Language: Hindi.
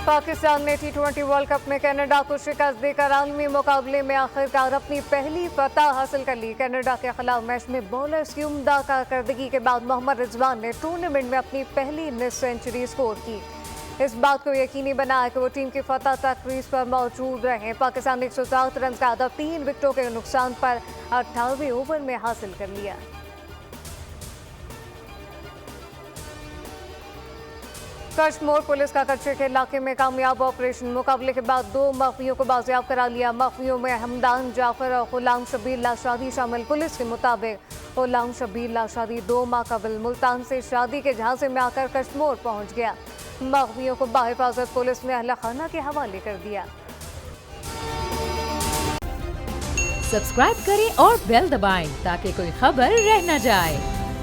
पाकिस्तान ने T20 वर्ल्ड कप में कनाडा को शिकस्त देकर आलमी मुकाबले में आखिरकार अपनी पहली फतह हासिल कर ली। कनाडा के खिलाफ मैच में बॉलर्स की उम्दा कारकर्दगी के बाद मोहम्मद रिजवान ने टूर्नामेंट में अपनी पहली मिस सेंचुरी स्कोर की। इस बात को यकीनी बनाया कि वो टीम की फतह तक क्रीज पर मौजूद रहे। पाकिस्तान ने 107 रन का हदफ 3 विकेटों के नुकसान पर 18वें ओवर में हासिल कर लिया। कश्मीर पुलिस का कच्चे के इलाके में कामयाब ऑपरेशन। मुकाबले के बाद 2 मखफियों को बाजियाब करा लिया। मखफियों में हमदान जाफर और गुलाम शबीर लाशादी शामिल। पुलिस के मुताबिक गुलाम शबीर लाशादी 2 माह कबल मुल्तान से शादी के झांसे में आकर कश्मीर पहुंच गया। मखफियों को बाहिफाजत पुलिस ने अहले खाना के हवाले कर दिया। सब्सक्राइब करें और बेल दबाएं ताकि कोई खबर रह न जाए।